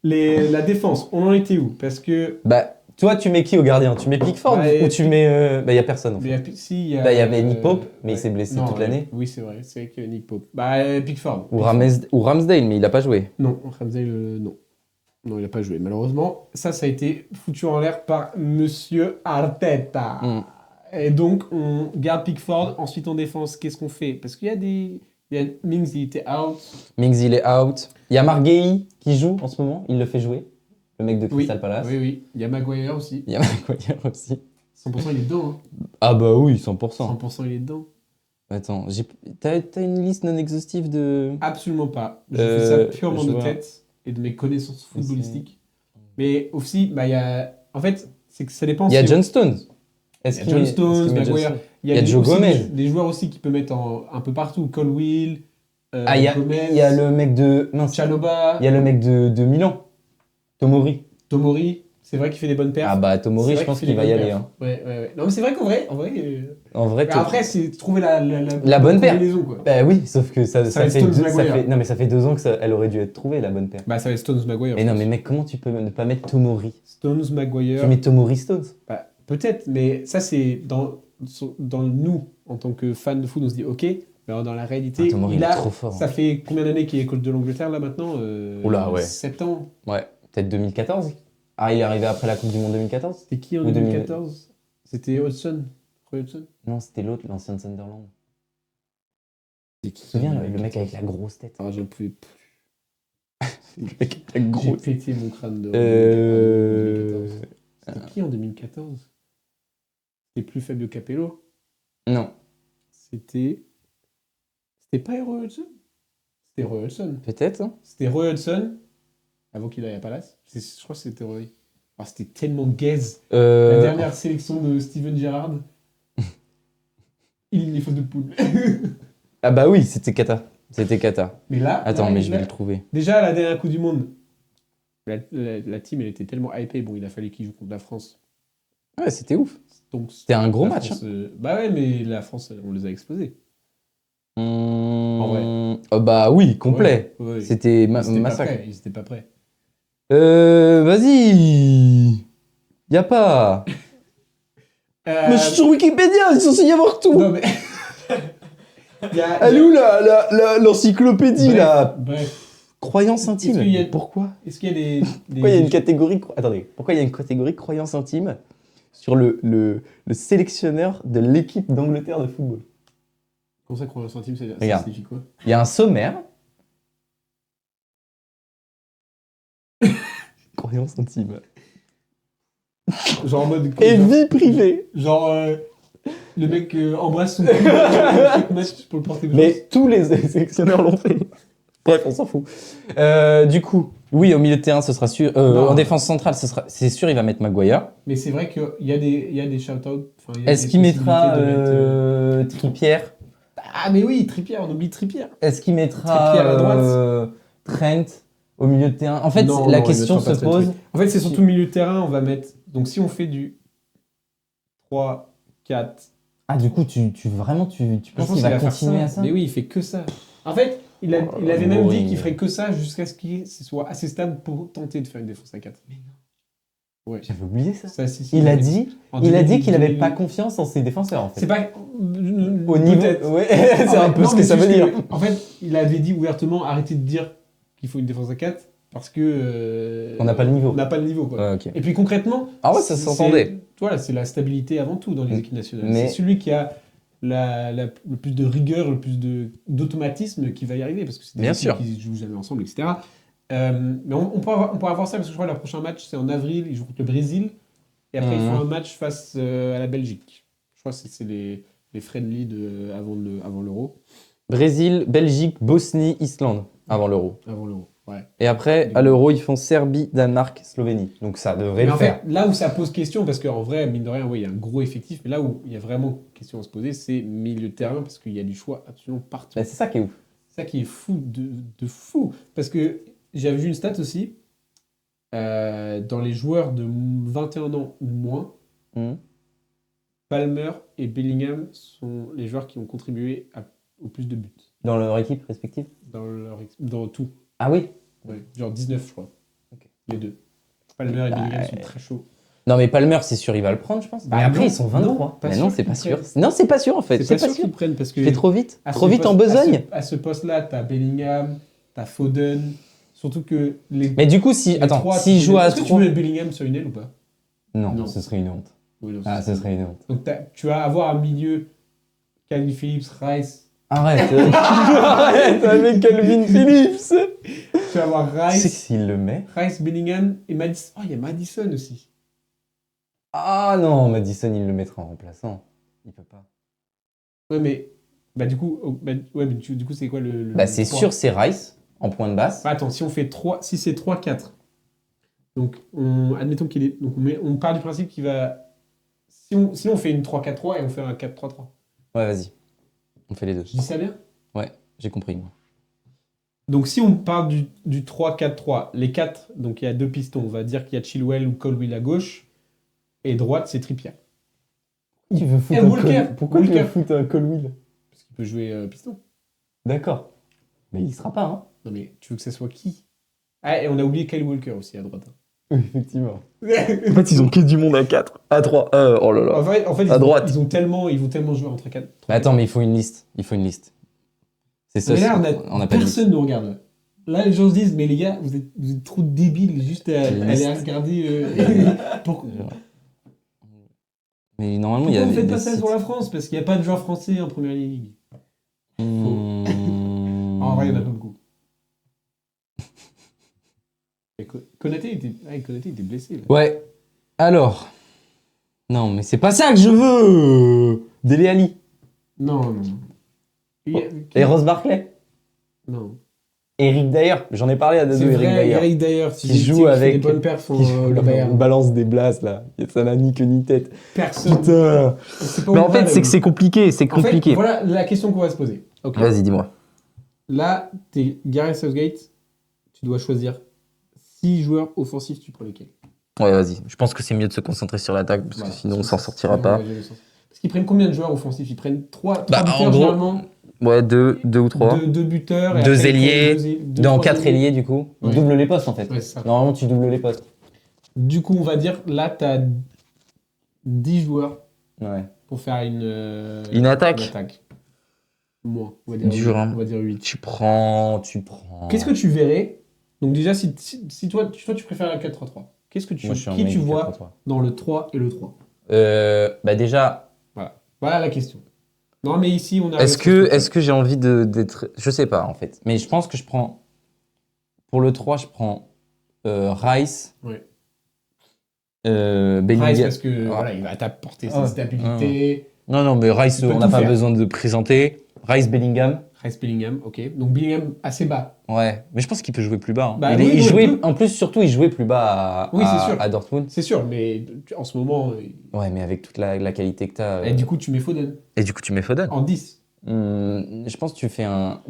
La défense, on en était où? Parce que. Bah, toi, tu mets qui au gardien? Tu mets Pickford Bah, ou tu mets. Bah, y a personne en fait. Si, il Bah, y avait Nick Pope, mais il s'est blessé non, toute l'année. Oui, c'est vrai. C'est avec Nick Pope. Bah, Pickford. Ou Ramsdale, mais il a pas joué. Non, Ramsdale, non. Non, il n'a pas joué, malheureusement. Ça a été foutu en l'air par Monsieur Arteta. Mm. Et donc, on garde Pickford. Ensuite, en défense, qu'est-ce qu'on fait? Parce qu'il y a des. Il y a Mings, il était out. Mings, il est out. Il y a Marguerite qui joue en ce moment, il le fait jouer. Le mec de Crystal Palace. Oui, oui. Il y a Maguire aussi. Il y a Maguire aussi. 100% il est dedans. Ah bah oui, Hein. 100%. 100% il est dedans. Attends, t'as une liste non exhaustive de... Absolument pas. Je fais ça purement je de vois. tête et de mes connaissances footballistiques. Mais aussi, bah, il y a. En fait, c'est que ça dépend. Il y a c'est- John Stones. Il y a John Stones, Maguire. Il y a, Il y a Joe aussi Gomez. des joueurs aussi qui peuvent mettre un peu partout. Colwill, Ah, il y Gomez, a le mec de... Mince. Chaloba, Il y a le mec de Milan. Tomori. Tomori. C'est vrai qu'il fait des bonnes perfs. Ah bah C'est Tomori, vrai je pense fait qu'il des va y bonnes aller. perfs. Hein. Ouais. Non, mais c'est vrai qu'en vrai. En vrai, Mais après, c'est trouver la bonne paire. combinaison, quoi. Bah oui, sauf que ça va fait être Stones, ça Maguire. fait... Non mais ça fait 2 ans que elle aurait dû être trouvée, la bonne paire. Bah, ça va être Stones Maguire. Mais non mais mec, comment tu peux ne pas mettre Tomori? Stones Maguire. Tu mets Tomori Stones? Bah, peut-être, mais ça, c'est dans nous, en tant que fans de foot, on se dit ok, mais dans la réalité, Ah, Tomori, il est trop fort. ça fait combien d'années qu'il est coach de l'Angleterre là maintenant Oula, ouais. 7 ans. Ouais, peut-être 2014. Ah, il est arrivé après la Coupe du Monde 2014? C'était qui en Ou 2014? C'était Hudson. Roy Hudson. Non, c'était l'autre, l'ancien de Sunderland. Tu Tu te souviens, le mec avec la grosse tête? Ah, j'en pouvais plus. Le mec avec la J'ai grosse tête. pété mon crâne de. Euh... 2014. C'était qui en 2014? C'était plus Fabio Capello. Non, C'était pas Roy Hudson? C'était Roy Hudson. peut-être. Hein. C'était Roy Hudson, avant qu'il aille à Palace. Je crois que c'était Roy. Ah, c'était tellement gaze. La dernière sélection de Steven Gerrard. les fautes de poule. Ah bah oui, c'était cata. C'était cata. Mais là, Attends, là, mais je vais là, le trouver. déjà, à la dernière Coupe du Monde, la team, elle était tellement hypée. Bon, il a fallu qu'il joue contre la France. Ouais, c'était ouf. Donc, C'était un gros la match. France, bah ouais, mais la France, on les a explosés. En vrai. Bah oui, complet. Ouais, ouais. C'était Ils étaient pas massacre. prêts, ils étaient pas prêts. Vas-y. Y a pas. Mais je suis sur Wikipédia, il est censé y avoir tout. Non, mais... Il y a- Elle est où l'encyclopédie Bref, là Bref. Croyance intime. Est-ce qu'il y a- Pourquoi Est-ce qu'il y a des... Pourquoi il y a une catégorie Attendez, pourquoi il y a une catégorie croyance intime sur le sélectionneur de l'équipe d'Angleterre de football? Comment ça, croyance intime, ça Regarde. signifie quoi? Il y a un sommaire. Croyance intime. Genre en mode... Et vie privée. Genre, le mec embrasse son cul chaque match pour le porter de Mais tous les sélectionneurs l'ont fait. Bref, on s'en fout. Du coup, oui, au milieu de terrain, ce sera sûr. Non. En défense centrale, c'est sûr, il va mettre Maguire. Mais c'est vrai qu'il y a des shout-outs. Est-ce qu'il mettra Trippier? Ah, mais oui, Trippier, on oublie Trippier. Est-ce qu'il mettra Trippier à droite. Trent au milieu de terrain? En fait, Non, la non, il question mettra se pas Trent. pose. En fait, c'est surtout le milieu de terrain, on va mettre... Donc, si on fait du 3, 4... Ah, du coup, tu penses Je pense qu'il va faire continuer à ça? Mais oui, il fait que ça. En fait, il avait même dit qu'il ferait que ça jusqu'à ce qu'il soit assez stable pour tenter de faire une défense à 4. Mais non. Ouais. J'avais oublié ça. Ça, si, Il a avait- dit, en il a dit 2000, qu'il avait 2000. pas confiance en ses défenseurs en fait. C'est pas... Au niveau. Peut-être. Ouais, c'est un peu Non, ce mais que ça veut juste dire. En fait, il avait dit ouvertement arrêtez de dire qu'il faut une défense à 4 parce que. On n'a pas le niveau. On n'a pas le niveau, quoi. Ouais, ok. Et puis concrètement. Ah ouais, ça s'entendait. Voilà, c'est la stabilité avant tout dans les Mm. équipes nationales. Mais- C'est celui qui a le plus de rigueur, le plus d'automatisme qui va y arriver parce que c'est des Bien équipes sûr. qui jouent jamais ensemble, etc. Mais on pourra avoir ça parce que je crois que le prochain match c'est en avril, ils jouent contre le Brésil et après ils Mhm. font un match face à la Belgique. Je crois que c'est les friendly avant l'Euro. Brésil, Belgique, Bosnie, Islande avant l'Euro. Avant l'Euro, ouais. Et après, à l'Euro, ils font Serbie, Danemark, Slovénie. Donc ça devrait Mais le en faire. fait, là où ça pose question, parce qu'en vrai, mine de rien, oui, il y a un gros effectif, mais là où il y a vraiment question à se poser, c'est milieu de terrain, parce qu'il y a du choix absolument partout. Bah, c'est ça qui est ouf. C'est ça qui est fou, de fou. Parce que j'avais vu une stat aussi, dans les joueurs de 21 ans ou moins, Mhm. Palmer et Bellingham sont les joueurs qui ont contribué au plus de buts Dans leur équipe respective. dans tout. Ah oui. Ouais, genre 19, je crois. Ok. Les deux. Palmer et Bellingham sont très chauds. Non mais Palmer, c'est sûr, il va le prendre, je pense. Bah mais après, non, ils sont 23. non, pas mais sûr non, c'est qu'ils pas sûr. prennent. Non, c'est pas sûr en fait. C'est pas sûr sûr. qu'ils prennent parce que. Tu fais trop vite. à Trop ce vite en poste- besogne. À ce poste-là, t'as Bellingham, t'as Foden. Surtout que les. Mais du coup, si. les Attends, trois, s'il tu joue mets- à Est-ce que tu 3. mets Bellingham sur une aile ou pas? Non, Non. ce serait une honte. Oui, non, Ah, ce serait une honte. Donc tu vas avoir un milieu Calvin Phillips, Rice. Arrête. Arrête avec Calvin Phillips. Tu vas avoir Tu sais que Rice, s'il le met. Rice, Bellingham et Madison. Oh, il y a Madison aussi. Ah non, Madison, il le mettra en remplaçant. Il peut pas. Ouais, mais. Bah, du coup, ouais, mais du coup, c'est quoi le. Bah, c'est trois sûr, c'est Rice en point de basse. Bah, attends, si on fait 3, si c'est 3-4, donc admettons qu'il est. Donc on part du principe qu'il va. Sinon, on fait une 3-4-3 et on fait un 4-3-3. Ouais, vas-y. On fait les deux. Je dis ça bien? Ouais, j'ai compris, moi. Donc si on part du 3-4-3, les 4, donc il y a 2 pistons, on va dire qu'il y a Chilwell ou Colwill à gauche, et droite, c'est Trippier. Tu veux foutre un Walker. Pourquoi Walker. tu veux foutre un Colwill? Parce qu'il peut jouer piston. D'accord. Mais il sera pas, hein. Non mais tu veux que ça soit qui? Ah, et on a oublié Kyle Walker aussi à droite. Oui, effectivement. En fait, ils ont que du monde à 4. À 3. Oh là là. En fait À droite. ils vont tellement jouer entre 4. Mais attends, mais il faut une liste. Il faut une liste. C'est ça. Mais là, on a pas de liste. personne nous regarde. Là, les gens se disent, mais les gars, vous êtes trop débiles juste à Une aller liste. regarder. Pourquoi Mais normalement, il y a vous des, faites pas des ça sites. sur la France? Parce qu'il n'y a pas de joueurs français en première ligue. Hmm. En vrai, il n'y en a pas beaucoup. Et Konaté était blessé. Là. Ouais. Alors. Non, mais c'est pas ça que je veux. Dele Alli. Non. Et Ross Barkley. Non. Eric Dyer, j'en ai parlé à Dado, C'est Eric vrai, Dyer. Eric Dyer, Qui joue avec. des bonnes perfs qui joue le Bayern. on balance des blasts là. Ça n'a ni queue ni tête. Personne. Putain. C'est pas Mais où en on va, fait, c'est là, que c'est compliqué, c'est En fait, compliqué. voilà la question qu'on va se poser. Ok. Vas-y, dis-moi. Là, t'es Gareth Southgate, tu dois choisir 6 joueurs offensifs, tu prends lesquels? Ouais, vas-y. Je pense que c'est mieux de se concentrer sur l'attaque parce Voilà. que sinon on s'en sortira pas. Parce qu'ils prennent combien de joueurs offensifs? Ils prennent 3 Bah, en buteurs gros, généralement, Ouais, deux ou trois. 2 buteurs, et Deux après, ils ailiers, prennent deux, Dans trois 4 ailiers du coup. Ils Ouais. doublent les postes en fait. Ouais, c'est ça. Normalement, tu doubles les postes. Du coup, on va dire, là, t'as 10 joueurs Ouais. pour faire Une attaque. Moins, on va dire Dur, 8. hein. On va dire 8. Tu prends. Qu'est-ce que tu verrais? Donc déjà, si toi, tu préfères la 4-3-3, qu'est-ce que tu, Moi, je suis un qui mec tu du vois 4-3-3. dans le 3 et le 3? Bah déjà, Voilà la question. Non, mais ici, on a... est-ce que j'ai envie d'être. Je sais pas en fait. Mais je pense que je prends. Pour le 3, je prends Rice. Ouais. Bellingham. Rice, parce que Ah. voilà, il va t'apporter Ah. sa stabilité. Non, mais Rice, Il peut on tout n'a pas faire. besoin de présenter. Rice, Bellingham. Rice Bellingham, ok. Donc Bellingham assez bas. Ouais, mais je pense qu'il peut jouer plus bas. Hein. Bah il oui, il non, jouait, il peut. en plus, surtout, il jouait plus bas Oui, c'est sûr. à Dortmund. C'est sûr, mais en ce moment... Ouais, mais avec toute la qualité que t'as. Et du coup, tu mets Foden Et du coup, tu mets Foden. en 10. Je pense que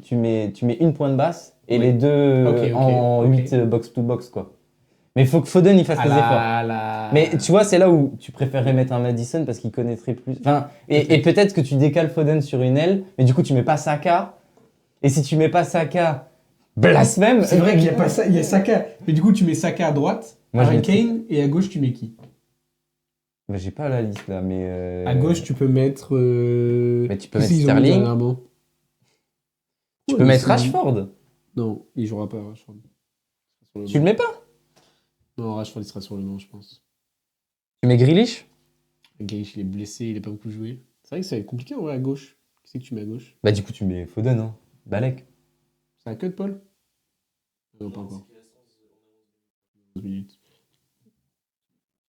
tu mets une pointe basse et Oui. les deux Ok, en ok. 8 box-to-box, quoi. Mais il faut que Foden il fasse les efforts. Mais tu vois, c'est là où tu préférerais mettre un Madison parce qu'il connaîtrait plus. Enfin, et peut-être que tu décales Foden sur une aile, mais du coup, tu mets pas Saka. Et si tu mets pas Saka, blasphème. C'est vrai qu'il y a pas ça, il y a Saka. Mais du coup, tu mets Saka à droite, Moi, je Harry mettrais- Kane, et à gauche, tu mets qui? Bah, j'ai pas la liste là, mais. À gauche, tu peux mettre... Mais tu peux qui mettre c'est qu'ils ont mis Sterling. dernièrement? Tu Ouais, peux mais mettre c'est- Rashford. Non, il jouera pas, Rashford. Sur le Tu le banc. mets pas. Non, Rashford, il sera sur le banc, je pense. Tu mets Grealish. Grealish, il est blessé, il a pas beaucoup joué. C'est vrai que ça va être compliqué en vrai à gauche. Qui c'est que tu mets à gauche? Bah, du coup, tu mets Foden, hein. Balek. C'est un cut, Paul? Non, pas encore. 12 minutes.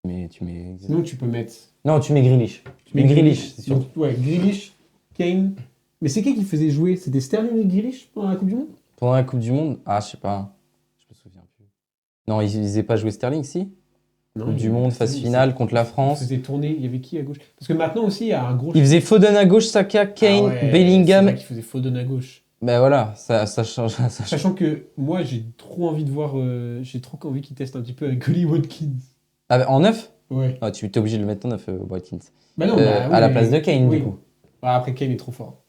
Mais tu mets. Sinon, tu peux mettre... Non, tu mets Grealish. Tu mets Grealish, c'est sûr. Donc, ouais, Grealish, Kane... Mais c'est qui faisait jouer? C'était Sterling et Grealish pendant la Coupe du Monde? Pendant la Coupe du Monde, je sais pas. Je me souviens plus. Non, ils n'avaient pas joué Sterling, si. Non, Coupe il du y avait Monde, pas phase Sterling, finale contre la Il France. faisait tourner, il y avait qui à gauche? Parce que maintenant aussi, il y a un gros... Il faisait Foden à gauche, Saka, Kane, Ah ouais, c'est Bellingham. vrai qu'il faisait Foden à gauche. Ben voilà, ça change. Ça change. Sachant que moi, j'ai trop envie de voir... j'ai trop envie qu'il teste un petit peu avec Oli Watkins. Ah, ben, en neuf. Ouais. Ah, tu es obligé de le mettre en neuf, Watkins. Bah non, À la place de Kane, oui. du coup. Ah, après, Kane est trop fort.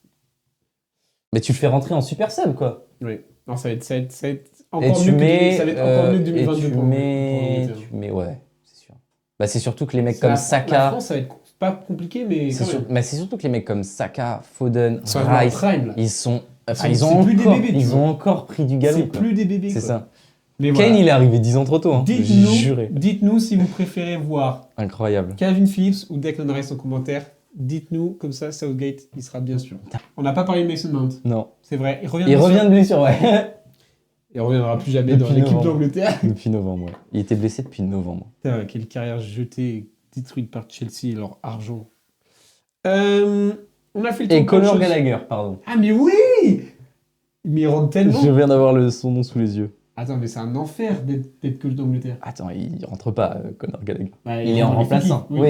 Mais tu le fais rentrer en super sub, quoi. Oui. Non, ça va être Et encore tu mieux mets. que, ça va être encore mieux que et 2022 tu pour mets. l'Angleterre. Tu mets, ouais, c'est sûr. Bah, c'est surtout que les mecs C'est comme la Saka. France, ça va être pas compliqué, mais C'est quand même. mais c'est surtout que les mecs comme Saka, Foden, Ils sont à leur Rice, prime, là. ils sont. Enfin, C'est ils ont plus des encore, bébés, tu ils vois. ont encore pris du galon. C'est quoi. plus des bébés, C'est quoi. ça. Mais Kane, voilà. il est arrivé 10 ans trop tôt. Hein. J'ai juré. Dites-nous si vous préférez voir Incroyable. Calvin Phillips ou Declan Rice en commentaire. Dites-nous, comme ça, Southgate, il sera bien sûr. On n'a pas parlé de Mason Mount, Non. c'est vrai. Il Il revient de blessure, ouais. Il reviendra plus jamais dans Depuis l'équipe novembre. d'Angleterre. Depuis novembre, ouais. Il était blessé depuis novembre. Putain, quelle carrière jetée et détruite par Chelsea et leur argent. On a fait le tour Et de plein de Conor choses. Gallagher, pardon. Ah, mais oui! Mais il rentre tellement. Je viens d'avoir son nom sous les yeux. Attends, mais c'est un enfer d'être coach d'Angleterre. Attends, il rentre pas, Conor Gallagher. Bah, Il est en rentre dans les remplaçant. équipes,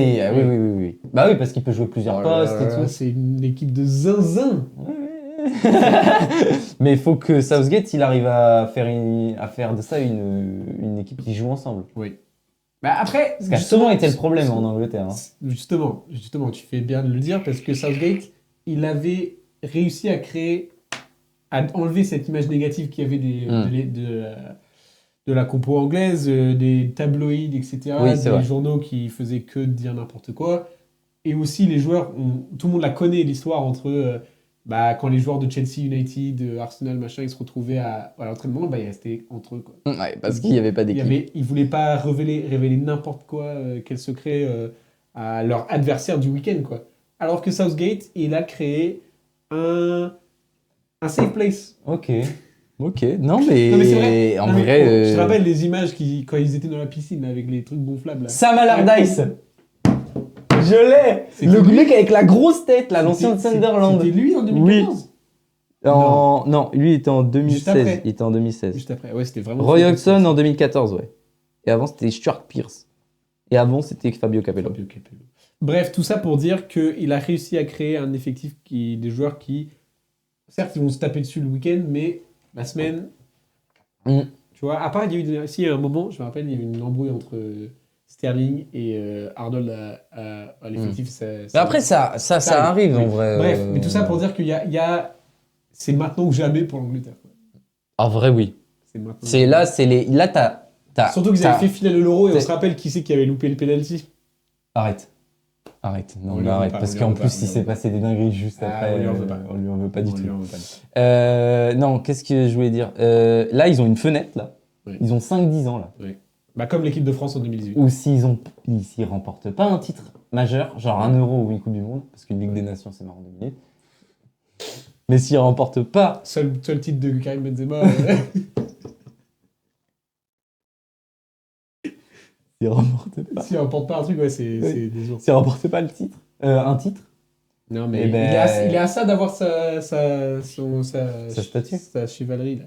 Oui. Bah oui, parce qu'il peut jouer plusieurs Oh là postes là et là, tout. c'est une équipe de zinzin. Mais il faut que Southgate, il arrive à faire de ça une équipe qui joue ensemble. Oui. Bah après, Ce qui a souvent été le problème en Angleterre. Hein. Justement, tu fais bien de le dire parce que Southgate, il avait réussi à créer, à enlever cette image négative qu'il y avait de la compo anglaise, des tabloïds, etc., Oui, c'est des vrai. journaux qui faisaient que dire n'importe quoi. Et aussi, les joueurs, tout le monde la connaît, l'histoire entre quand les joueurs de Chelsea, United, Arsenal, machin, ils se retrouvaient à l'entraînement, ils restaient entre eux. Quoi. Ouais, parce qu'il n'y avait pas d'équipe. Ils voulaient pas révéler n'importe quoi, quel secret à leur adversaire du week-end, quoi. Alors que Southgate, il a créé un safe place. Ok. Non, mais, Non, mais c'est vrai. en Non, mais, vrai. je te rappelle les images quand ils étaient dans la piscine là, avec les trucs gonflables. Là. Sam Allardyce. Je l'ai. C'était Le lui. mec avec la grosse tête, là, l'ancien de C'était- Sunderland. C'était lui en 2014. Non, lui il était en Juste 2016. après. Il était en 2016. Juste après, ouais, c'était vraiment... Roy Hodgson en 2014, ouais. Et avant c'était Stuart Pearce. Et avant c'était Fabio Capello. Fabio Capello. Bref, tout ça pour dire qu'il a réussi à créer un effectif des joueurs qui, certes, ils vont se taper dessus le week-end, mais la semaine, Mm. tu vois, à part, il y a eu un moment, je me rappelle, il y a eu une embrouille entre Sterling et Arnold à l'effectif. Mais après ça arrive oui. en vrai. Bref, mais tout ça pour dire qu'il y a... C'est maintenant ou jamais pour l'Angleterre. quoi. En vrai, oui. C'est maintenant. C'est là, là t'as. Surtout qu'ils avaient fait finale de l'Euro et on c'est- se rappelle qui c'est qui avait loupé le penalty. Arrête. Non, On mais lui en arrête. veut pas, Parce on lui en qu'en veut plus, pas, on il lui en s'est veut passé des dingueries juste Ah, après. on lui en veut pas. On lui en veut pas du On tout. lui en veut pas. Non, qu'est-ce que je voulais dire là, ils ont une fenêtre, là. Oui. Ils ont 5-10 ans, là. Bah, comme l'équipe de France en 2018. Ou s'ils remportent pas un titre majeur, genre un Euro ou une Coupe du Monde, parce qu'une Ligue des Nations, c'est marrant de minutes. Mais s'ils remportent pas. Seul titre de Karim Benzema. S'ils remportent pas. S'il remporte pas un truc, ouais, c'est Oui. des jours. S'ils remportent pas le titre. Un titre. Non, mais Eh ben- il est à ça d'avoir sa statue. Sa chevalerie, là.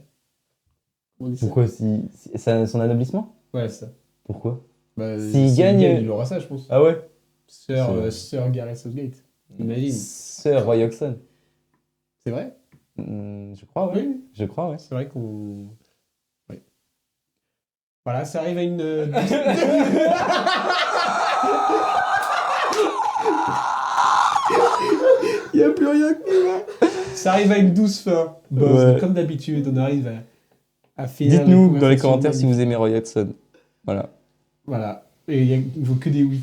Comment on dit ça Pourquoi son anoblissement. Ouais, ça. Pourquoi Bah, S'il gagne- il aura ça, je pense. Ah ouais. Sir Gareth Southgate. Imagine. Sir Roy Hodgson. C'est vrai Je crois, ouais. Oui. Je crois, ouais. C'est vrai qu'on... Oui. Voilà, ça arrive à une... Il n'y a plus rien qui va. Ça arrive à une douce fin. Bon, Ouais. comme d'habitude, on arrive à finir. Dites-nous les dans les conversations commentaires si magnifiques. vous aimez Roy Hodgson. Voilà. Voilà. Et il ne faut que des oui.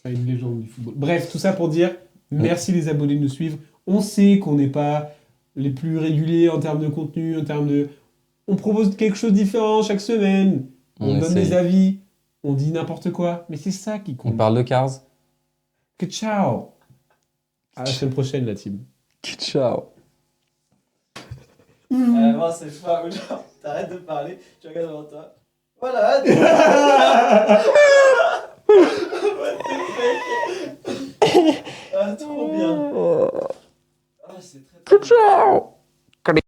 C'est une légende du football. Bref, tout ça pour dire merci les abonnés de nous suivre. On sait qu'on n'est pas les plus réguliers en termes de contenu, en termes de... On propose quelque chose de différent chaque semaine. On donne essaye. des avis. On dit n'importe quoi. Mais c'est ça qui On compte. parle de Cars. Que ciao. À la semaine prochaine, la team. Ciao. Moi, c'est pas où genre, t'arrêtes de parler, tu regardes devant toi. Voilà. Ah, trop bien. Ah, c'est très bien. Ciao.